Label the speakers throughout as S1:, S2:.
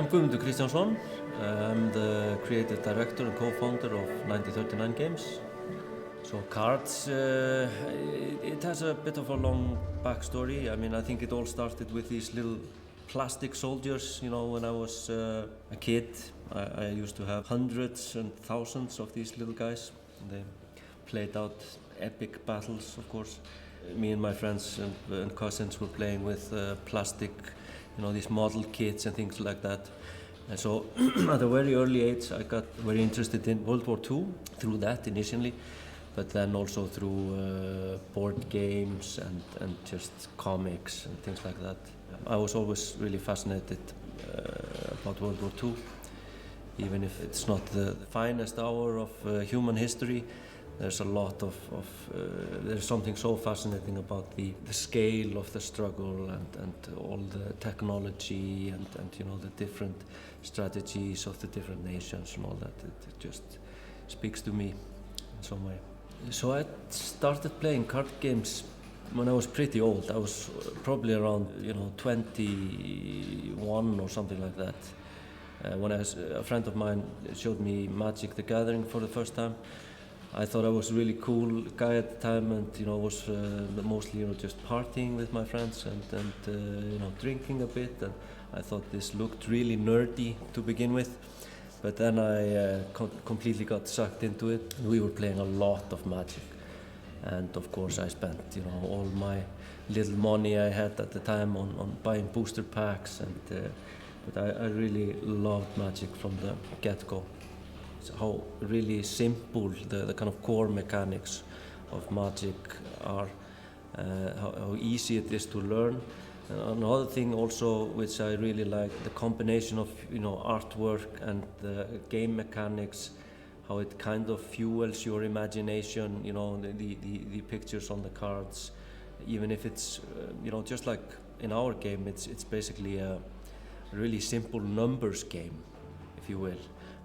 S1: I'm Guðmundur Kristjánsson. I'm the Creative Director and co-founder of 1939 Games. So KARDS, it has a bit of a long backstory. I mean, I think it all started with these little plastic soldiers. You know, when I was a kid, I used to have hundreds and thousands of these little guys. They played out epic battles, of course. Me and my friends and cousins were playing with plastic, you know, these model kits and things like that. And so at a very early age I got very interested in World War II through that initially, but then also through board games and just comics and things like that. I was always really fascinated about World War II, even if it's not the finest hour of human history. There's a lot of there's something so fascinating about the scale of the struggle and all the technology and you know the different strategies of the different nations and all that. It just speaks to me in some way. So I started playing card games when I was pretty old. I was probably around 21 or something like that. When a friend of mine showed me Magic the Gathering for the first time. I thought I was a really cool guy at the time, and was mostly just partying with my friends and drinking a bit. And I thought this looked really nerdy to begin with, but then I completely got sucked into it. We were playing a lot of Magic, and of course I spent all my little money I had at the time on buying booster packs. But I really loved Magic from the get-go. How really simple the kind of core mechanics of Magic are, how easy it is to learn. Another thing also which I really like, the combination of artwork and the game mechanics, how it kind of fuels your imagination, the pictures on the cards, even if it's just like in our game, it's basically a really simple numbers game, if you will.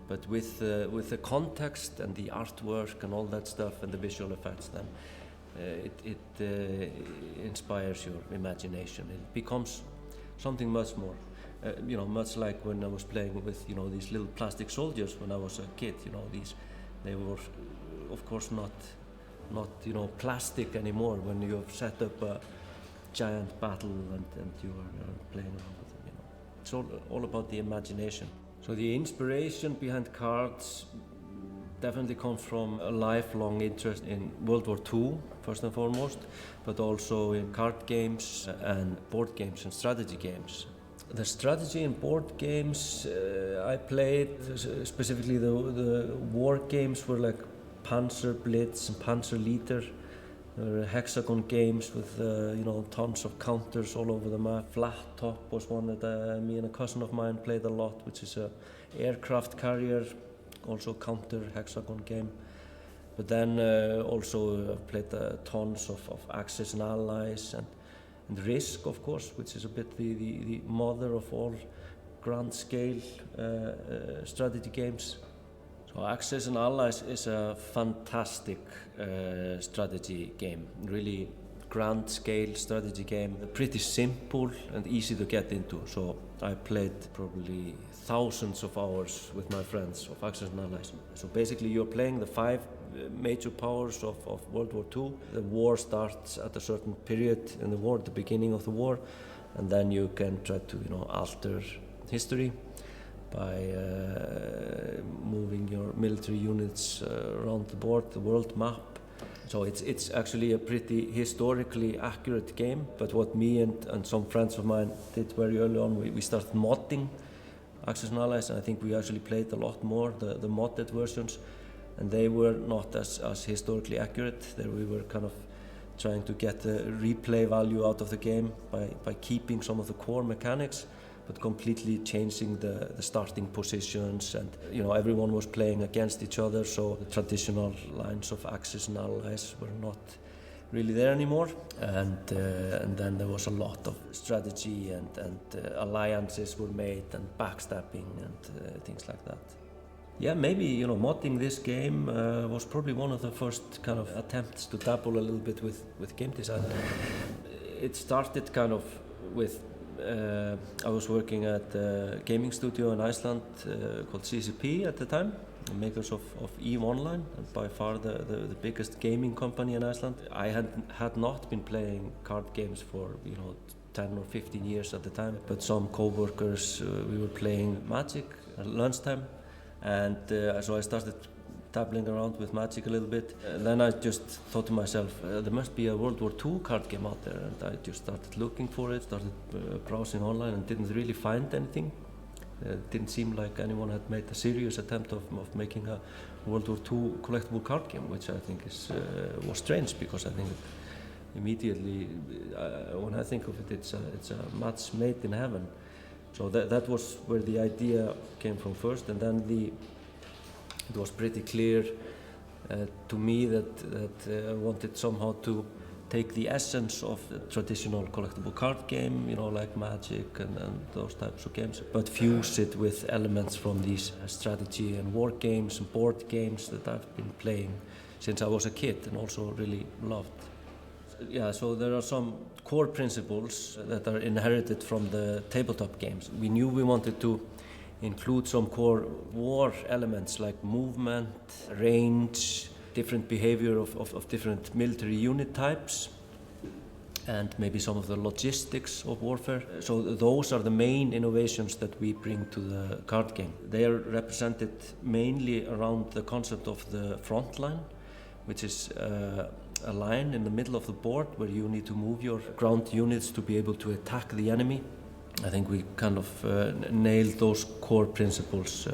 S1: But with the context and the artwork and all that stuff and the visual effects, then it inspires your imagination. It becomes something much more, much like when I was playing with these little plastic soldiers when I was a kid. They were, of course, not plastic anymore when you have set up a giant battle and you are playing around with them. It's all about the imagination. So the inspiration behind KARDS definitely comes from a lifelong interest in World War II, first and foremost, but also in card games and board games and strategy games. The strategy and board games I played, specifically the war games, were like Panzer Blitz and Panzer Leader. There were hexagon games with tons of counters all over the map. Flat Top was one that me and a cousin of mine played a lot, which is a aircraft carrier, also counter hexagon game. But then also played tons of Axis and Allies and Risk, of course, which is a bit the mother of all grand scale strategy games. So Axis and Allies is a fantastic strategy game, really grand scale strategy game, pretty simple and easy to get into. So I played probably thousands of hours with my friends of Axis and Allies. So basically you're playing the 5 major powers of World War II. The war starts at a certain period in the war, the beginning of the war, and then you can try to alter history by moving your military units around the board, the world map. So it's actually a pretty historically accurate game, but what me and some friends of mine did very early on, we started modding Axis and Allies, and I think we actually played a lot more the modded versions, and they were not as historically accurate. There we were kind of trying to get the replay value out of the game by keeping some of the core mechanics, but completely changing the starting positions, and everyone was playing against each other, so the traditional lines of Axis and Allies were not really there anymore. And then there was a lot of strategy and alliances were made and backstabbing and things like that. Yeah, maybe modding this game was probably one of the first kind of attempts to dabble a little bit with game design. It started kind of with I was working at a gaming studio in Iceland called CCP at the time, the makers of EVE Online, and by far the biggest gaming company in Iceland. I had not been playing card games for 10 or 15 years at the time, but some co-workers, we were playing Magic at lunchtime, and so I started dabbling around with Magic a little bit. Then I just thought to myself, there must be a World War II card game out there, and I just started looking for it, started browsing online, and didn't really find anything. It didn't seem like anyone had made a serious attempt of making a World War II collectible card game, which I think was strange, because I think immediately, when I think of it, it's a match made in heaven. So that was where the idea came from first, and then it was pretty clear to me that I wanted somehow to take the essence of a traditional collectible card game, like Magic and those types of games, but fuse it with elements from these strategy and war games and board games that I've been playing since I was a kid and also really loved. Yeah, so there are some core principles that are inherited from the tabletop games. We knew we wanted to include some core war elements like movement, range, different behavior of different military unit types, and maybe some of the logistics of warfare. So those are the main innovations that we bring to the card game. They are represented mainly around the concept of the front line, which is a line in the middle of the board where you need to move your ground units to be able to attack the enemy. I think we kind of nailed those core principles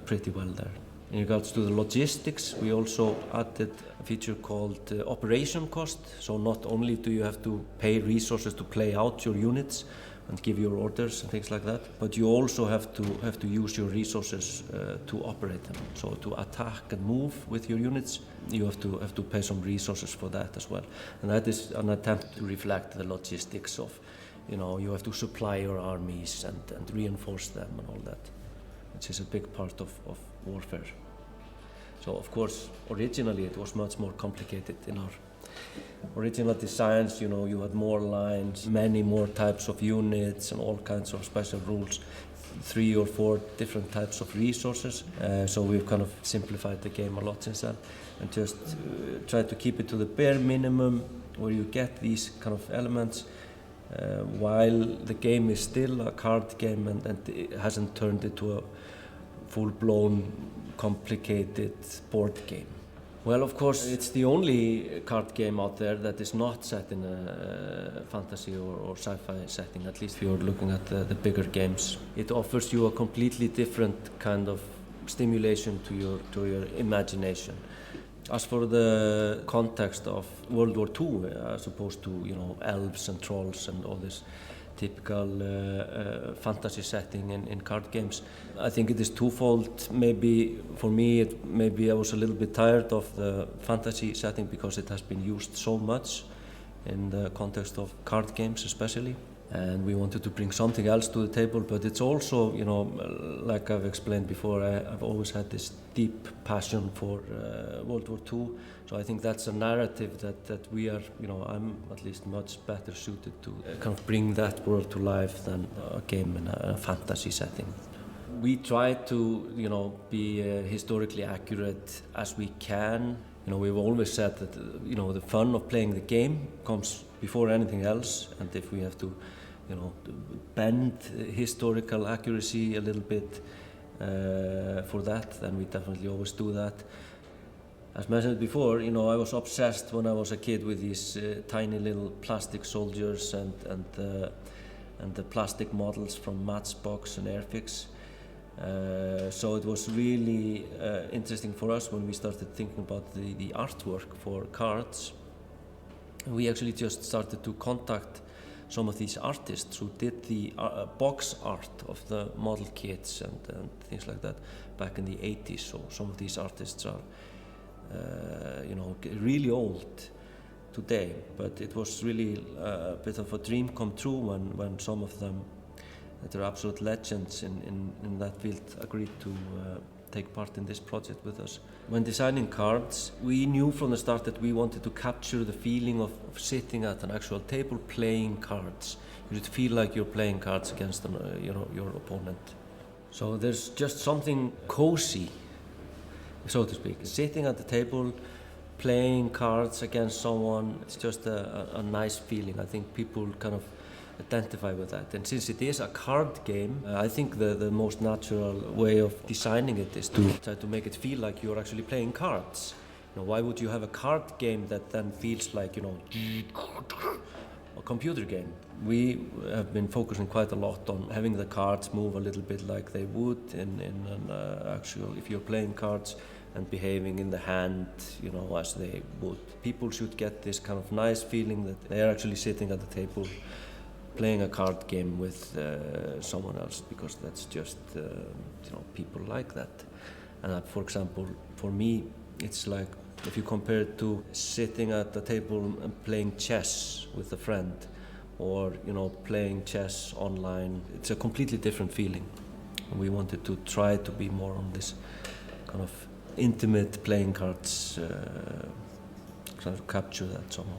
S1: pretty well there. In regards to the logistics, we also added a feature called operation cost. So not only do you have to pay resources to play out your units and give your orders and things like that, but you also have to use your resources to operate them. So to attack and move with your units, you have to pay some resources for that as well. And that is an attempt to reflect the logistics of, you have to supply your armies and reinforce them and all that, which is a big part of warfare. So of course, originally it was much more complicated. In our original designs, you had more lines, many more types of units and all kinds of special rules, 3 or 4 different types of resources. So we've kind of simplified the game a lot since then and just tried to keep it to the bare minimum where you get these kind of elements while the game is still a card game and it hasn't turned into a full-blown, complicated board game. Well, of course, it's the only card game out there that is not set in a fantasy or sci-fi setting, at least if you're looking at the bigger games. It offers you a completely different kind of stimulation to your imagination. As for the context of World War II, as opposed to elves and trolls and all this typical fantasy setting in card games, I think it is twofold. Maybe for me, maybe I was a little bit tired of the fantasy setting because it has been used so much in the context of card games especially. And we wanted to bring something else to the table, but it's also, like I've explained before, I've always had this deep passion for World War II. So I think that's a narrative that we are, I'm at least much better suited to kind of bring that world to life than a game in a fantasy setting. We try to, be historically accurate as we can. We've always said that, the fun of playing the game comes before anything else, and if we have to, bend historical accuracy a little bit for that, then we definitely always do that. As mentioned before, I was obsessed when I was a kid with these tiny little plastic soldiers and the plastic models from Matchbox and Airfix. So it was really interesting for us when we started thinking about the artwork for cards. We actually just started to contact some of these artists who did the box art of the model kits and things like that back in the 80s. So some of these artists are, really old today, but it was really a bit of a dream come true when some of them that are absolute legends in that field agreed to take part in this project with us. When designing cards, we knew from the start that we wanted to capture the feeling of sitting at an actual table playing cards. You should feel like you're playing cards against your opponent. So there's just something cozy, so to speak. Sitting at the table, playing cards against someone, it's just a nice feeling. I think people kind of identify with that. And since it is a card game, I think the most natural way of designing it is to try to make it feel like you're actually playing cards. Why would you have a card game that then feels like, a computer game? We have been focusing quite a lot on having the cards move a little bit like they would in an actual, if you're playing cards, and behaving in the hand, as they would. People should get this kind of nice feeling that they're actually sitting at the table playing a card game with someone else, because that's just, people like that. And for example, for me, it's like if you compare it to sitting at the table and playing chess with a friend, or playing chess online, it's a completely different feeling. And we wanted to try to be more on this kind of intimate playing cards, trying to capture that somehow.